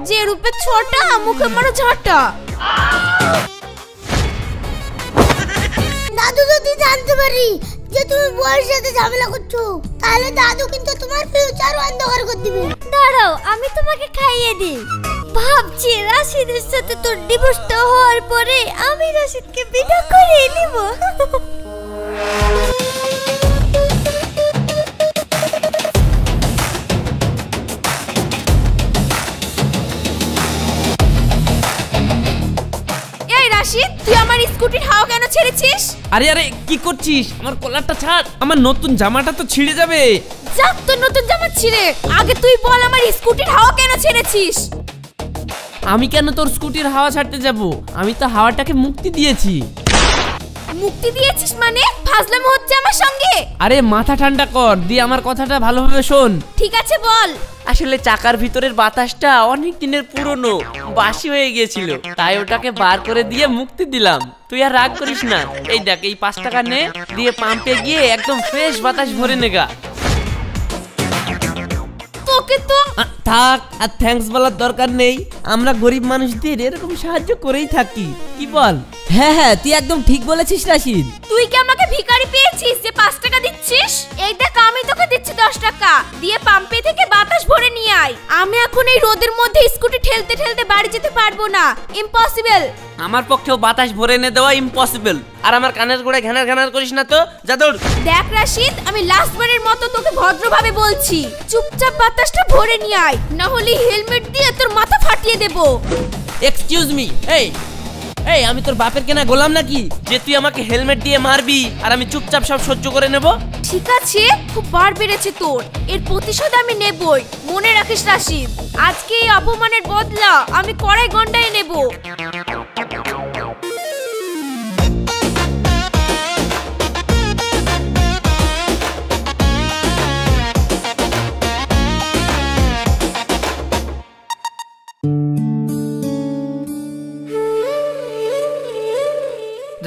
যে রূপে ছোটা মুখে মারো ঝাঁটা। দাদু যদি জানতে পারি যে তুমি বউয়ের সাথে ঝামেলা করছো, তাহলে দাদু কিন্তু তোমার ফিউচার অন্ধকার করে দিবে। দাঁড়াও, আমি তোমাকে খাইয়ে দিই। ভাবছি রাশিদের সাথে তোর ডিভোর্সটা হওয়ার পরে আমি রাশিদকে বিয়ে করে নিব। এই রাশিদ, তুই আমার স্কুটির হাওয়া কেন ছেড়েছিস? আরে আরে কি করছিস? আমার কলারটা ছাড়, আমার নতুন জামাটা তো ছিঁড়ে যাবে। যাক, তোর নতুন জামা ছিঁড়ে। আগে তুই বল আমার স্কুটির হাওয়া কেন ছেড়েছিস? আমি কেন তোর স্কুটির হাওয়া ছাড়তে যাব? আমি তো হাওয়াটাকে মুক্তি দিয়েছি। মুক্তি দিয়েছিস মানে? ফাজলামো হচ্ছে আমার সঙ্গে? আরে মাথা ঠান্ডা কর, দিয়ে আমার কথাটা ভালোভাবে শোন। ঠিক আছে বল। আসলে চাকার ভিতরের বাতাসটা অনেক দিনের পুরনো, বাসি হয়ে গিয়েছিল, তাই ওটাকে বার করে দিয়ে মুক্তি দিলাম। তুই আর রাগ করিস না। এই দেখ, এই 5 টাকা নে, দিয়ে পাম্পে গিয়ে একদম ফ্রেশ বাতাস ভরে নেগা। তোকে তো থাক, আর থ্যাঙ্কস বলার দরকার নেই। আমরা গরিব মানুষদের এরকম সাহায্য করেই থাকি, কি বল? হ্যাঁ হ্যাঁ, তুই একদম ঠিক বলেছিস রাশিদ। তুই কি আমাকে ভিখারি পেয়েছিস যে 5 টাকা দিচ্ছিস? এই দেখ, আমি তোকে দিচ্ছি 10 টাকা, দিয়ে পাম্পে থেকে বাতাস ভরে নিয়ে আয়। আমি এখন এই রোদের মধ্যে স্কুটি ঠেলতে ঠেলতে বাড়ি যেতে পারবো না, ইম্পসিবল। আমার পক্ষেও বাতাস ভরে এনে দেওয়া ইম্পসিবল। আর আমার কানের গোড়ায় ঘ্যানার ঘ্যানার করিস না তো, যা দৌড়। দেখ রাশিদ, আমি লাস্ট বারের মতো তোকে ভদ্রভাবে বলছি, চুপচাপ বাতাসটা ভরে নিয়ে আয়, না হলে হেলমেট দিয়ে তোর মাথা ফাটিয়ে দেব। এক্সকিউজ মি, এই এই আমি তোর বাপের কেনা গোলাম নাকি যে তুই আমাকে হেলমেট দিয়ে মারবি আর আমি চুপচাপ সব সহ্য করে নেব? ঠিক আছে, খুব বার বেড়েছে তোর, এর প্রতিশোধ আমি নেবই। মনে রাখিস রাশিদ, আজকে এই অপমানের বদলা আমি কড়াই গন্ডায় নেব।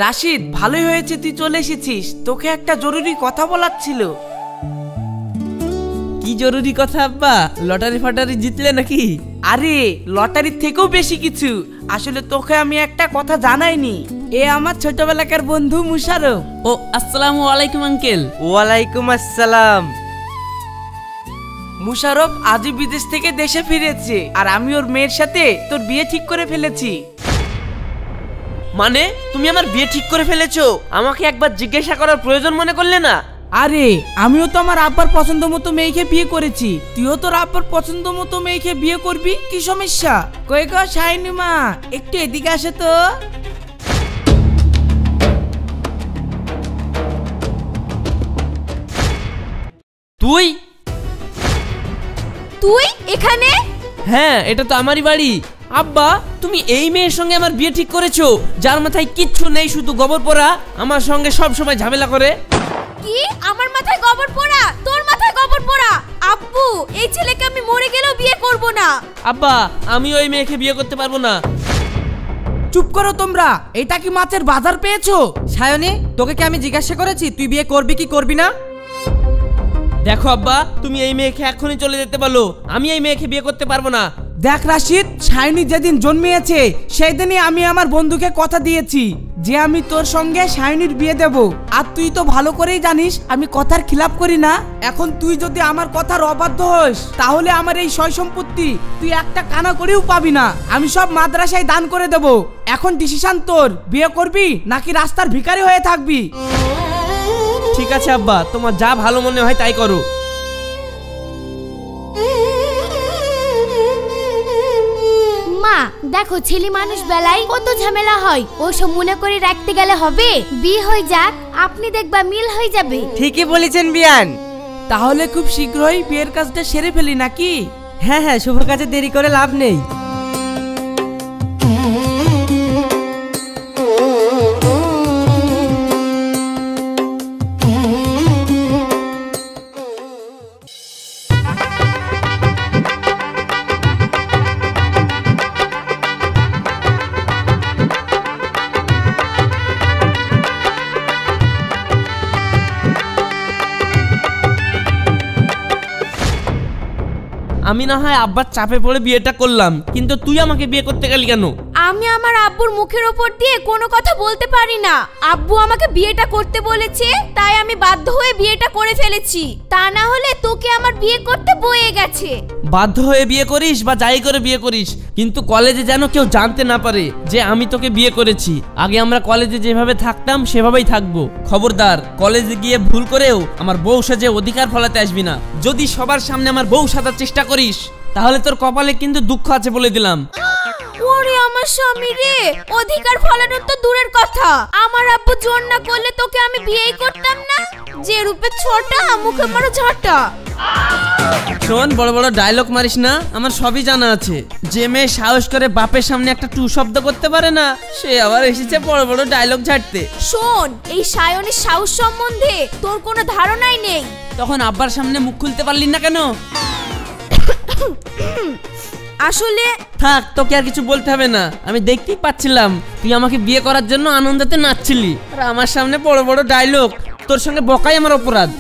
রাশিদ, ভালোই হয়েছে তুই চলে এসেছিস। তোকে একটা জরুরি কথা বলার ছিল। কি জরুরি কথা আব্বা? লটারি ফাটারি জিতলে নাকি? আরে লটারির থেকেও বেশি কিছু। আসলে তোকে আমি একটা কথা জানাইনি। এ আমার ছোটবেলাকার বন্ধু মুশারফ। ও, আসসালামু আলাইকুম আঙ্কেল। ওয়ালাইকুম আসসালাম। মুশারফ আজই বিদেশ থেকে দেশে ফিরেছে, আর আমি ওর মেয়ের সাথে তোর বিয়ে ঠিক করে ফেলেছি। মানে তুমি আমার বিয়ে ঠিক করে ফেলেছো? আমাকে একবার জিজ্ঞাসা করার প্রয়োজন মনে করলে না? আরে আমিও তো আমার আব্বার পছন্দ মতো মেয়েকে বিয়ে করেছি, তুইও তোর আব্বার পছন্দ মতো মেয়েকে বিয়ে করবি, কি সমস্যা? কই গো শাইনি মা, একটু এদিকে আসে তো। তুই তুই এখানে? হ্যাঁ, এটা তো আমারই বাড়ি। আব্বা, তুমি এই মেয়ের সঙ্গে আমার বিয়ে ঠিক করেছো, যার মাথায় কিচ্ছু নেই, শুধু গোবর পোড়া, আমার সঙ্গে সব সময় ঝামেলা করে। কি? আমার মাথায় গোবর পোড়া? তোর মাথায় গোবর পোড়া? আব্বু, এই ছেলেকে আমি মরে গেলেও বিয়ে করব না। আব্বা, আমি ওই মেয়েকে বিয়ে করতে পারবো না। চুপ করো তোমরা, এটা কি মাছের বাজার পেয়েছো? সায়নী, তোকে কি আমি জিজ্ঞাসা করেছি তুই বিয়ে করবি কি করবি না? দেখো আব্বা, তুমি এই মেয়েকে এখনই চলে যেতে বলো, আমি এই মেয়েকে বিয়ে করতে পারবো না। দেখ রাশিদ, শাইনি যেদিন জন্মিয়েছে সেই দিনই আমি আমার বন্ধুকে কথা দিয়েছি যে আমি তোর সঙ্গে শাইনির বিয়ে দেব। আর তুই তো ভালো করেই জানিস আমি কথার খিলাপ করি না। এখন তুই যদি আমার কথার অবাধ্য হোস, তাহলে আমার এই সয় সম্পত্তি তুই একটা কানা করেও পাবি না। আমি সব মাদ্রাসায় দান করে দেব। এখন ডিসিশন তোর, বিয়ে করবি নাকি রাস্তার ভিখারি হয়ে থাকবি? ঠিক আছে আব্বা, তোমার যা ভালো মনে হয় তাই করো। মা দেখো, ছেলে মানুষ বেলায় কত ঝামেলা হয়, ওসব মনে করে রাখতে গেলে হবে? বিয়ে হয়ে যাক, আপনি দেখবা মিল হয়ে যাবে। ঠিকই বলেছেন বিয়ান। তাহলে খুব শীঘ্রই বিয়ের কাজটা সেরে ফেলি নাকি? হ্যাঁ হ্যাঁ, শুভ কাজে দেরি করে লাভ নেই। আমি না হয় আব্বার চাপে পড়ে বিয়েটা করলাম, কিন্তু তুই আমাকে বিয়ে করতে গেলি কেন? আমি আমার আব্বুর মুখের ওপর দিয়ে কোনো কথা বলতে পারি না। আব্বু আমাকে বিয়েটা করতে বলেছে, তাই আমি বাধ্য হয়ে বিয়েটা করে ফেলেছি। তা না হলে তোকে আমার বিয়ে করতে বয়ে গেছে। বাধ্য হয়ে বিয়ে করিস বা যাই করে বিয়ে করিস, কিন্তু কলেজে যেন কেউ জানতে না পারে যে আমি তোকে বিয়ে করেছি। আগে আমরা কলেজে যেভাবে থাকতাম সেভাবেই থাকবো। খবরদার, কলেজে গিয়ে ভুল করেও আমার বউ সাজে অধিকার ফলাতে আসবি না। যদি সবার সামনে আমার বউ সাজার চেষ্টা করিস তাহলে তোর কপালে কিন্তু দুঃখ আছে বলে দিলাম। ওরে আমার স্বামী রে, অধিকার ফলানোর তো দূরের কথা, আমার আব্বু জোর না করলে তোকে আমি বিয়েই করতাম না। যে রূপে ছোটা, মুখে মারো ঝাঁটা। শোন, বড় বড় ডায়লগ মারিস না, আমার সবই জানা আছে। যে মেয়ে সাহস করে বাপের সামনে একটা টু শব্দ করতে পারে না, সে আবার এসেছে বড় বড় ডায়লগ ঝাড়তে। শোন, এই সায়নের সাহস সম্বন্ধে তোর কোনো ধারণাই নেই। তখন আব্বার সামনে মুখ খুলতে পারলি না কেন? আসলে থাক, তোকে আর কিছু বলতে হবে না। আমি দেখতেই পাচ্ছিলাম তুই আমাকে বিয়ে করার জন্য আনন্দতে নাচছিলি, আর আমার সামনে বড় বড় ডায়লগ। তোর সঙ্গে বকাই আমার অপরাধ।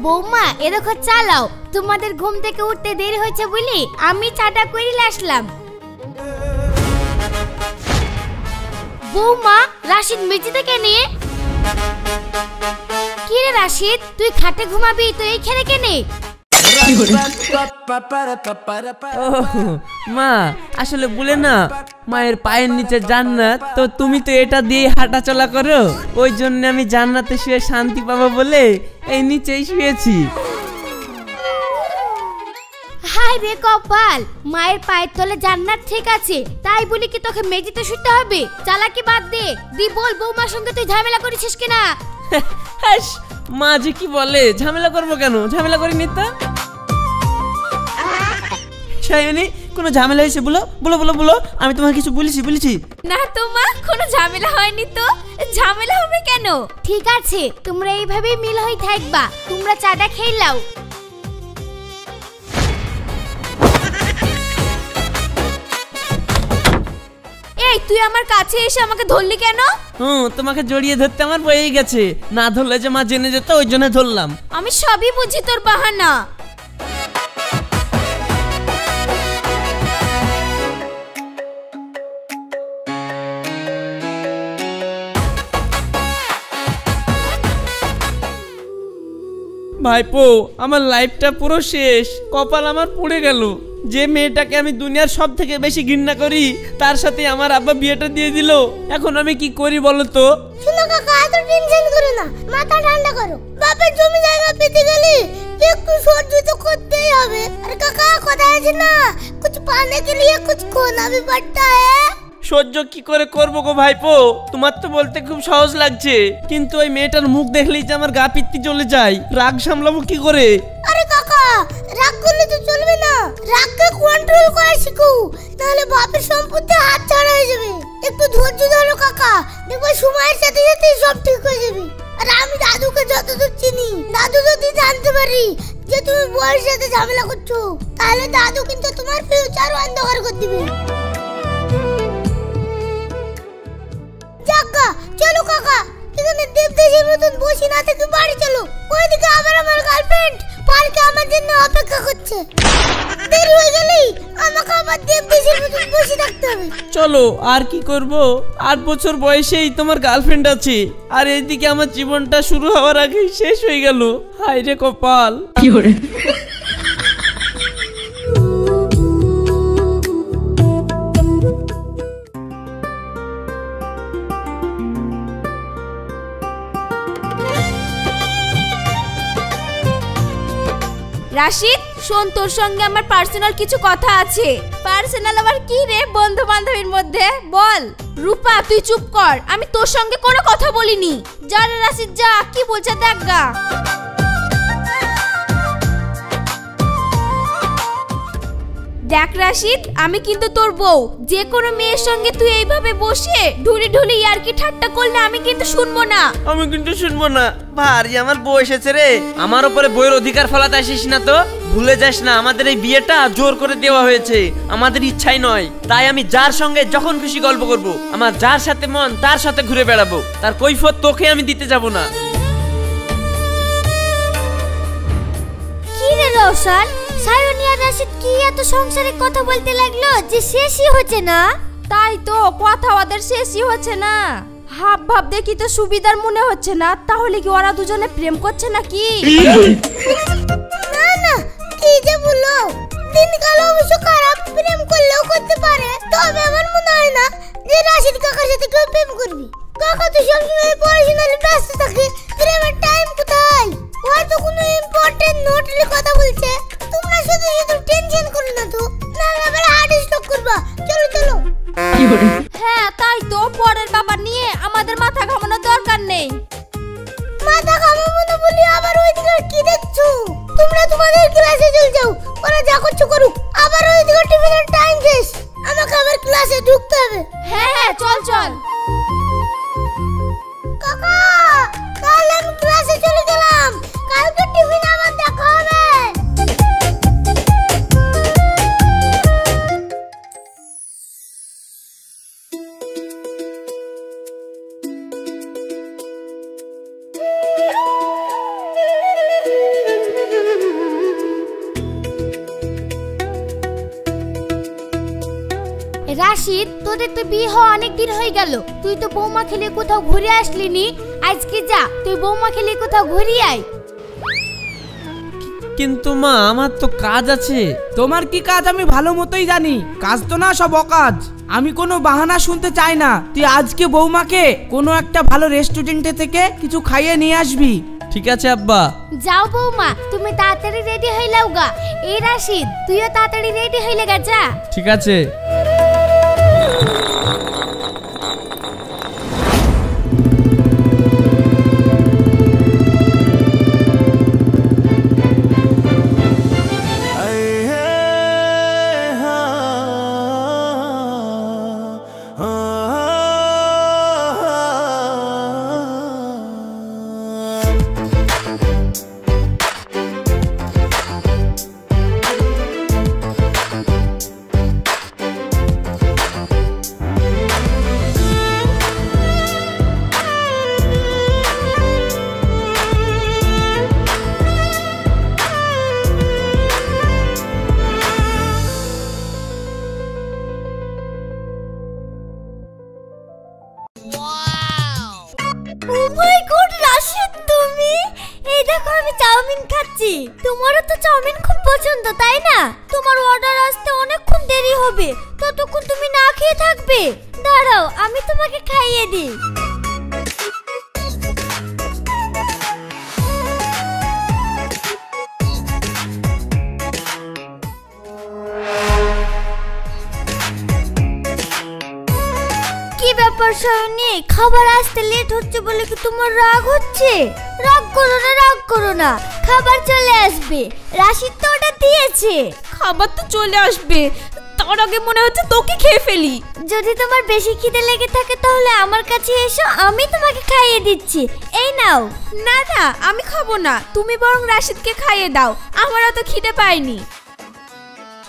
বৌমা, এ দেখো চালাও। তোমাদের ঘুম থেকে উঠতে দেরি হয়েছে বলি আমি চাটা করে আসলাম। বৌমা, রাশিদ মেঝেতে কেনে? কি রে রাশিদ, তুই খাটে ঘুমাবি তো এইখানে কেনে? মা, আসলে বলে না, মায়ের পায়ের নিচে জান্নাত, তো তুমি তো এটা দিয়ে হাঁটা চলা করো, ওই জন্য আমি জান্নাতে শুয়ে শান্তি পাবো বলে এই নিচেই শুয়েছি। হায় রে কপাল, মায়ের পায়ের তলে জান্নাত ঠিক আছে, তাই বলি কি তোকে মেঝেতে শুতে হবে? চালাকি বাদ দে, দি বল বৌমার সঙ্গে তুই ঝামেলা করেছিস কিনা? মা যে কি বলে, ঝামেলা করবো কেন? ঝামেলা করিনি তো। সায়নী, কোনো ঝামেলা হয়েছে? বলো বলো বলো বলো, আমি তোমাকে কিছু বলেছি? না তো মা, কোনো ঝামেলা হয়নি তো। ঝামেলা হবে কেন? ঠিক আছে, তোমরা এইভাবেই মিল হয়ে থাকবা। তোমরা চাটা খেয়ে নাও। এই, তুই আমার কাছে এসে আমাকে ধরলি কেন? তোমাকে জড়িয়ে ধরতে আমার বয়েই গেছে, না ধরলে যে মা জেনে যেত, ওই জন্য ধরলাম। আমি সবই বুঝি তোর বাহানা। ভাইপো, আমার লাইফটা পুরো শেষ, কপাল আমার পুড়ে গেল। যে মেয়েটাকে আমি দুনিয়ার সব থেকে বেশি ঘৃণা করি, তার সাথে আমার আব্বা বিয়েটা দিয়ে দিল। এখন আমি কি করি বলো তো? শুনো কাকা, এত টেনশন করো না, মাথা ঠান্ডা করো। বাপের জমি জায়গা পেতে গেলে একটু সহ্য তো করতেই হবে। আর কাকা, কথা আছে না, কুছ পানে কে লিয়ে কুছ खोना भी पड़ता है। সহ্য কি করে করবো গো ভাইপো? তোমার তো বলতে খুব সহজ লাগছে, কিন্তু ওই মেয়েটার মুখ দেখলেই যে আমার গা পিত্তি চলে যায়। রাগ সামলাবো কি করে? আরে কাকা, রাগ করলে তো চলবে না, রাগকে কন্ট্রোল করা শিখো, তাহলে বাপের সম্পত্তি হাত ছাড়া হয়ে যাবে। একটু ধৈর্য ধরো কাকা, দেখো সময়ের সাথে সাথে সব ঠিক হয়ে যাবে। আর আমি দাদুকে যতদূর চিনি, দাদু যদি জানতে পারি যে তুমি বউয়ের সাথে ঝামেলা করছো, তাহলে দাদু কিন্তু তোমার ফিউচার অন্ধকার করে দিবে। কাকা চলো, কাকা এখানে দেবদেশের মতন বসে না থেকে বাড়ি চলো। ওইদিকে আবার আমার গার্লফ্রেন্ড পার্কে আমার জন্য অপেক্ষা করছে। দেরি হয়ে গেলেই আমাকে আবার দেবদেশের মতন বসে থাকতে হবে। চলো, আর কি করব? 8 বছর বয়সেই তোমার গার্লফ্রেন্ড আছে, আর এইদিকে আমার জীবনটা শুরু হওয়ার আগেই শেষ হয়ে গেল। হায় রে কপাল। কি করে? রাশিদ শোন, তোর সঙ্গে আমার পার্সোনাল কিছু কথা আছে। পার্সোনাল আবার কি রে, বন্ধু বান্ধবীর মধ্যে বল। রূপা তুই চুপ কর, আমি তোর সঙ্গে কোনো কথা বলিনি। যা রে রাশিদ যা, কি বলছে দেখ গা। দেখ রাশিদ, আমি কিন্তু তোর বউ। যে কোনো মেয়ের সঙ্গে তুই এইভাবে বসে ঢুলি ঢুলি ইয়ার্কি ঠাট্টা করলে আমি কিন্তু শুনবো না। আমি কিন্তু শুনবো না। ভারী আমার বউ এসেছে রে, আমার উপরে বউয়ের অধিকার ফলাতে আসিস না তো। ভুলে যাস না, আমাদের এই বিয়েটা জোর করে দেওয়া হয়েছে, আমাদের ইচ্ছাই নয়। তাই আমি যার সঙ্গে যখন খুশি গল্প করব, আমার যার সাথে মন তার সাথে ঘুরে বেড়াবো, তার কৈফিয়ত তোকে আমি দিতে যাব না। কি রে রওশন, সায়নী আর রাশিদ কি এত সংসারে কথা বলতে লাগলো যে শেষই হচ্ছে না? তাই তো, কথা ওদের শেষই হচ্ছে না। হাব ভাব দেখি তো সুবিধার মনে হচ্ছে না। তাহলে কি ওরা দুজনে প্রেম করছে নাকি? না না, কি যে বলো, দিনকাল অবশ্য খারাপ, প্রেম করলেও করতে পারে। তবে আমার মনে হয় না যে রাশিদ কাকার সাথে কেউ প্রেম করবে। কাকা তো সবসময় পড়াশোনায় ব্যস্ত থাকে, প্রেমের টাইম কোথায়? হয়তো কোনো ইম্পর্টেন্ট নোট নিয়ে কথা বলছে। তোমরা শুধু শুধু টেনশন করো না তো, নাহলে আবার হার্ট স্ট্রোক করবা। চলো চলো। হ্যাঁ তাই তো, পরের ব্যাপার নিয়ে আমাদের মাথা ঘামানোর দরকার নেই। মাথা ঘামাবো না বলি আবার ওইদিকে কি দেখছো? তোমরা তোমাদের ক্লাসে চলে যাও, ওরা যা করছো করুক। আবার ওইদিকে টিফিনের টাইম শেষ, আমাকে আবার ক্লাসে ঢুকতে হবে। হ্যাঁ হ্যাঁ চল চল। কাকা, তাহলে আমি ক্লাসে চলে গেলাম, কালকে টিফিন আবার দেখা হবে। রাশিদ, তোদের তো বিয়ে হওয়া অনেক দিন হয়ে গেল, তুই তো বৌমা খেলে কোথাও ঘুরে আসলি নি। আজকে যা, তুই বৌমা খেলে কোথাও ঘুরে আয়। কিন্তু মা, আমার তো কাজ আছে। তোমার কি কাজ আমি ভালো মতোই জানি, কাজ তো না সব অকাজ। আমি কোনো বাহানা শুনতে চাই না। তুই আজকে বৌমাকে কোনো একটা ভালো রেস্টুরেন্টে থেকে কিছু খাইয়ে নিয়ে আসবি। ঠিক আছে আব্বা। যাও বৌমা, তুমি তাড়াতাড়ি রেডি হয়ে লাও গা। এই রাশিদ, তুইও তাড়াতাড়ি রেডি হইলে গা, যা। ঠিক আছে। ও মাই গড রাশিদ, তুমি এই দেখো আমি চাউমিন খাচ্ছি। তোমারও তো চাউমিন খুব পছন্দ তাই না? তোমার অর্ডার আসতে অনেকক্ষণ দেরি হবে, ততক্ষণ তুমি না খেয়ে থাকবে। দাঁড়াও, আমি তোমাকে খাইয়ে দিই। কি ব্যাপার সায়নী, খাবার আসতে লেট হচ্ছে বলে কি তোমার রাগ হচ্ছে? রাগ করো না, রাগ করো না, খাবার চলে আসবে। রাশিদ তো অর্ডার দিয়েছে। খাবার তো চলে আসবে, তার আগে মনে হচ্ছে তোকে খেয়ে ফেলি। যদি তোমার বেশি খিদে লেগে থাকে তাহলে আমার কাছে এসো, আমি তোমাকে খাইয়ে দিচ্ছি। এই নাও। না না, আমি খাবো না, তুমি বরং রাশিদকে খাইয়ে দাও, আমার অত খিদে পাইনি।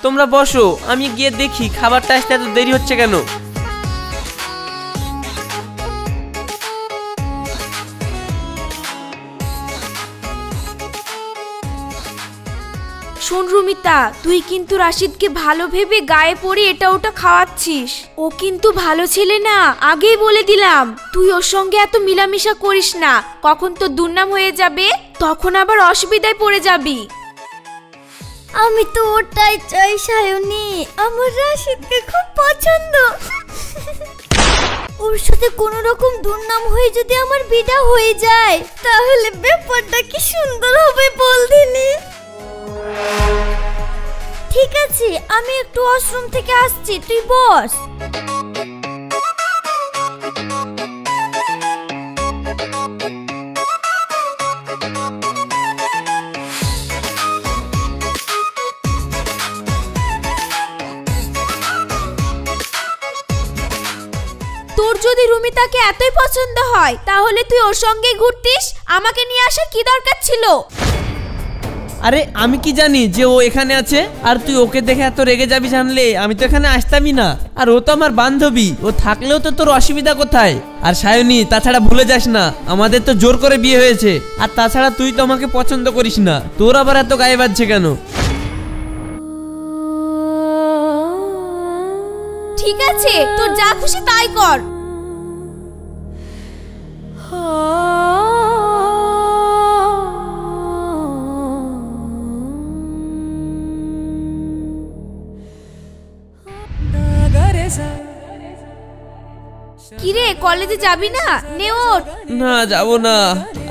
তোমরা বসো, আমি গিয়ে দেখি খাবারটা আসতে এত দেরি হচ্ছে কেন। শোন রুমিতা, তুই কিন্তু রাশিদকে ভালো ভেবে গায়ে পড়ে এটা ওটা খাওয়াচ্ছিস। ও কিন্তু ভালো ছেলে না, আগেই বলে দিলাম। তুই ওর সঙ্গে এত মিলামিশা করিস না, কখন তো দুর্নাম হয়ে যাবে, তখন আবার অসুবিধায় পড়ে যাবি। আমি তো ওটাই চাই সায়নী, আমার রাশিদকে খুব পছন্দ। ওর সাথে কোনো রকম দুর্নাম হয়ে যদি আমার বিয়ে হয়ে যায় তাহলে ব্যাপারটা কি সুন্দর হবে বল দিনি। ঠিক আছে, আমি একটু ওয়াশরুম থেকে আসছি, তুই বস। তোর যদি রুমিতাকে এতই পছন্দ হয় তাহলে তুই ওর সঙ্গেই ঘুরতিস, আমাকে নিয়ে আসার কি দরকার ছিল? আরে আমি কি জানি যে ও এখানে আছে? আর তুই ওকে দেখে এত রেগে যাবি জানলে আমি তো এখানে আসতামই না। আর ও তো আমার বান্ধবী, ও থাকলেও তো তোর অসুবিধা কোথায়? আর সায়নী, তাছাড়া ভুলে যাস না আমাদের তো জোর করে বিয়ে হয়েছে। আর তাছাড়া তুই তো আমাকে পছন্দ করিস না, তোর আবার এত গায়ে বাজছে কেন? ঠিক আছে, তোর যা খুশি তাই কর। কিরে, কলেজে যাবি না? নে ওঠ। না, যাবো না।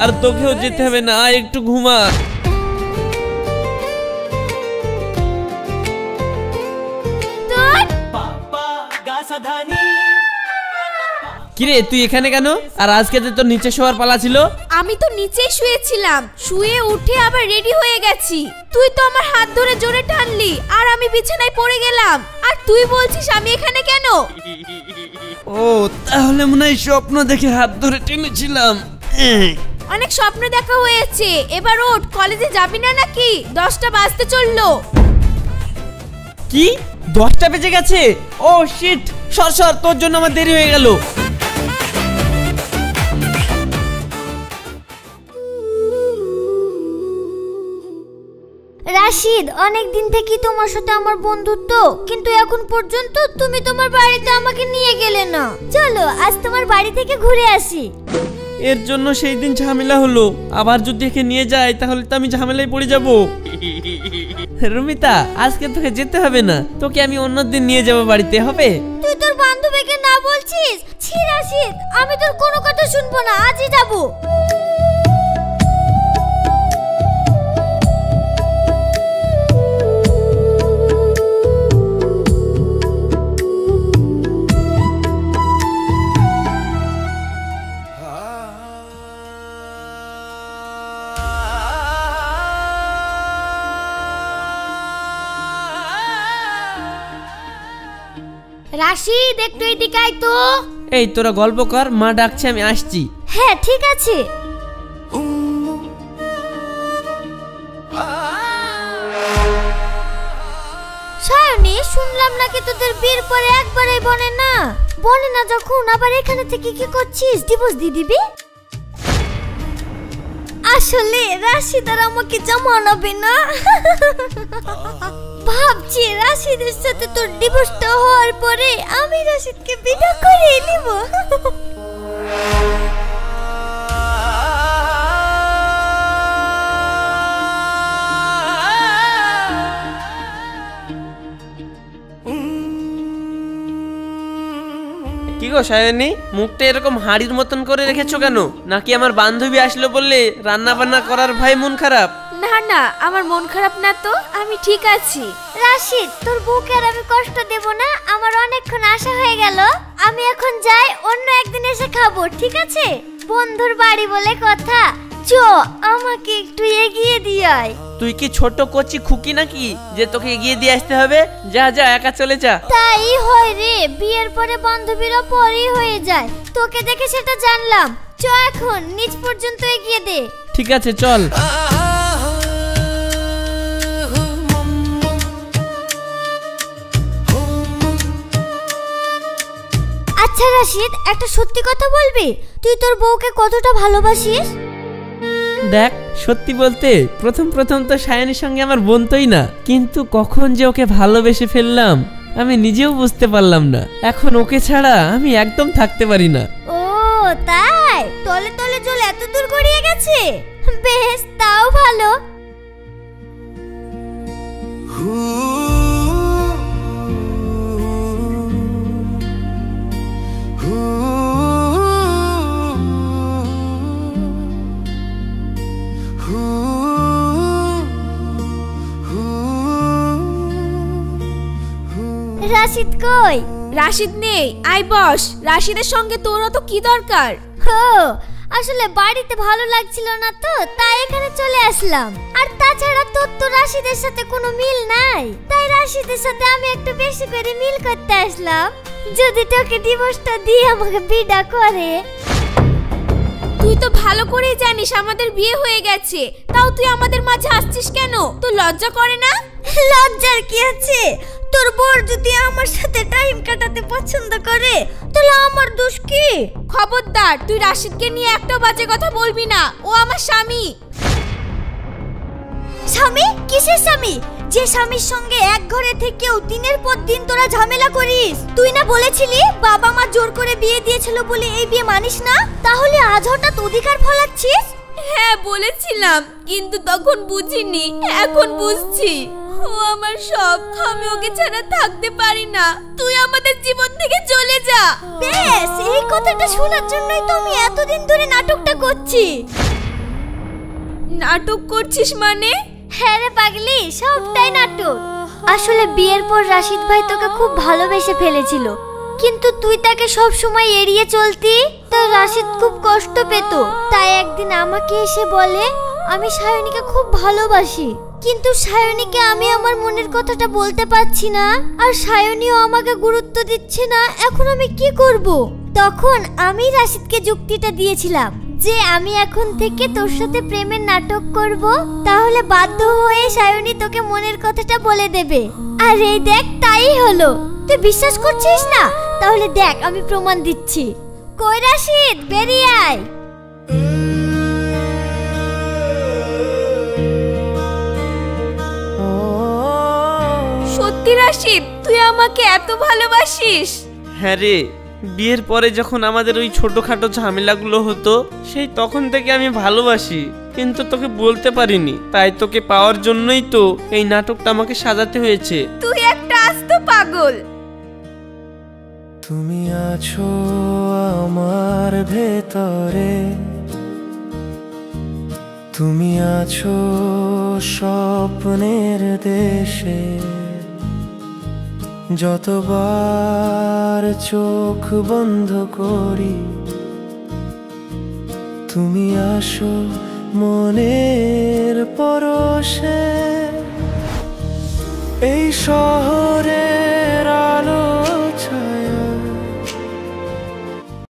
আর তোকেও যেতে হবে না, একটু ঘুমা। কিরে, তুই এখানে কেন? আর আজকে তো তোর নিচে শোয়ার পালা ছিল। আমি তো নিচেই শুয়েছিলাম, শুয়ে উঠে আবার রেডি হয়ে গেছি। তুই তো আমার হাত ধরে জোরে টানলি আর আমি বিছানায় পড়ে গেলাম। আর তুই বলছিস আমি এখানে কেন? ও, তাহলে মনে হয় স্বপ্ন দেখে হাত ধরে টেনেছিলাম। অনেক স্বপ্ন দেখা হয়েছে, এবার ওঠ। কলেজে যাবি না নাকি? 10টা বাজতে চললো। কি 10টা বেজে গেছে? ও শিট, সর সর, তোর জন্য আমার দেরি হয়ে গেল। রাশিদ, অনেক দিন থেকে তোমার সাথে আমার বন্ধুত্ব, কিন্তু এখন পর্যন্ত তুমি তোমার বাড়িতে আমাকে নিয়ে গেলে না। চলো আজ তোমার বাড়ি থেকে ঘুরে আসি। এর জন্য সেই দিন ঝামেলা হলো, আবার যদি একে নিয়ে যায় তাহলে তো আমি ঝামেলায় পড়ে যাব। রুমিতা, আজকে তোকে যেতে হবে না, তোকে আমি অন্যদিন নিয়ে যাব বাড়িতে, হবে? তুই তোর বান্ধবীকে না বলছিস? ছি রাশিদ, আমি তোর কোনো কথা শুনবো না, আজই যাবো। রাশিদ, একটু এদিকে আয় তো। এই তোরা গল্প কর, মা ডাকছে, আমি আসছি। হ্যাঁ ঠিক আছে। সায়নী, শুনলাম নাকি তোদের বিয়ের পরে একবারই বনে না। বনে না যখন আবার এখানে থেকে কি করছিস? ডিভোর্স দিয়ে দিবি? আসলে রাশিদ আর আমাকে জমানাবে না। ভাবছি রাশিদের সাথে তোর ডিভোর্সটা হওয়ার পরে আমি রাশিদকে বিয়ে করে নিব। কি গো সায়নী, মুখটা এরকম হাড়ির মতন করে রেখেছো কেন? নাকি আমার বান্ধবী আসলো বললে রান্না বান্না করার ভাই মন খারাপ? না না, আমার মন খারাপ না তো, আমি ঠিক আছি। রাশিদ, তোর বউকে আর আমি কষ্ট দেব না, আমার অনেকক্ষণ আশা হয়ে গেল। আমি এখন যাই, অন্য একদিন এসে খাবো, ঠিক আছে? বন্ধুর বাড়ি বলে কথা। চ, আমাকে একটু এগিয়ে দিয়ে আয়। তুই কি ছোট কচি খুকি নাকি যে তোকে এগিয়ে দিয়ে আসতে হবে? যা যা, একা চলে যা। তাই হয় রে, বিয়ের পরে বান্ধবীরা পরেই হয়ে যায়। তোকে দেখে সেটা জানলাম। চ, এখন নিচ পর্যন্ত এগিয়ে দে। ঠিক আছে, চল। আচ্ছা রাশিদ, একটা সত্যি কথা বলবি? তুই তোর বউকে কতটা ভালোবাসিস? দেখ, সত্যি বলতে প্রথম প্রথম তো সায়নীর সঙ্গে আমার বনতই না, কিন্তু কখন যে ওকে ভালোবেসে ফেললাম আমি নিজেও বুঝতে পারলাম না। এখন ওকে ছাড়া আমি একদম থাকতে পারি না। ও তাই, তলে তলে জল এত দূর গড়িয়ে গেছে। বেশ, তাও ভালো। রাশিদ কই? রাশিদ নেই, আয় বস। রাশিদের সঙ্গে তোরও তো কি দরকার? হো, আসলে বাড়িতে ভালো লাগছিল না তো, তাই এখানে চলে আসলাম। আর তাছাড়া তোর তো রাশিদের সাথে কোনো মিল নাই, তাই রাশিদের সাথে আমি একটু বেশি করে মিল করতে আসলাম। যদি তোকে ডিভোর্সটা দিয়ে আমাকে বিয়ে করে। তুই তো ভালো করেই জানিস আমাদের বিয়ে হয়ে গেছে, তাও তুই আমাদের মাঝে আসছিস কেন? তুই লজ্জা করে না? লজ্জার কি আছে? তোর বর যদি আমার সাথে টাইম কাটাতে পছন্দ করে তাহলে আমার দোষ কি? খবরদার, তুই রাশিদকে নিয়ে একটা বাজে কথা বলবি না, ও আমার স্বামী। স্বামী? কিসের স্বামী? যে স্বামীর সঙ্গে এক ঘরে থেকেও দিনের পর দিন তোরা ঝামেলা করিস। তুই না বলেছিলি বাবা মা জোর করে বিয়ে দিয়েছিল বলে এই বিয়ে মানিস না? তাহলে আজ হঠাৎ অধিকার ফলাচ্ছিস? হ্যাঁ বলেছিলাম, কিন্তু তখন বুঝিনি, এখন বুঝছি। ও আমার সব, আমি ওকে ছাড়া থাকতে পারি না। তুই আমাদের জীবন থেকে চলে যা। বেশ, এই কথাটা শোনার জন্যই তো আমি এতদিন ধরে নাটকটা করছি। নাটক করছিস মানে? হ্যাঁ রে পাগলি, সবটাই নাটক। আসলে বিয়ের পর রাশিদ ভাই তোকে খুব ভালোবেসে ফেলেছিল, কিন্তু তুই তাকে সব সময় এড়িয়ে চলতি, তাই রাশিদ খুব কষ্ট পেত। তাই একদিন আমাকে এসে বলে আমি সায়নীকে খুব ভালোবাসি, কিন্তু সায়নীকে আমি আমার মনের কথাটা বলতে পারছি না, আর সায়নীও আমাকে গুরুত্ব দিচ্ছে না। এখন আমি কি করব? তখন আমি রাশিদকে যুক্তিটা দিয়েছিলাম যে আমি এখন থেকে তোর সাথে প্রেমের নাটক করব, তাহলে বাধ্য হয়ে সায়নী তোকে মনের কথাটা বলে দেবে। আর এই দেখ, তাই হলো। তুই বিশ্বাস করছিস না? তাহলে দেখ, আমি প্রমাণ দিচ্ছি। কই রাশিদ, বেরিয়ে আয়। সত্যি রাশিদ, তুই আমাকে এত ভালোবাসিস? হ্যাঁ রে, বিয়ের পরে যখন আমাদের ওই ছোটখাটো ঝামেলাগুলো হতো, সেই তখন থেকে আমি ভালোবাসি, কিন্তু তোকে বলতে পারিনি। তাই তোকে পাওয়ার জন্যই তো এই নাটকটা আমাকে সাজাতে হয়েছে। তুই একটা আস্ত পাগল। তুমি আছো আমার ভেতরে, তুমি আছো স্বপ্নের দেশে, যতবার চোখ বন্ধ করি তুমি আসো মনের পরশে। এই শহরে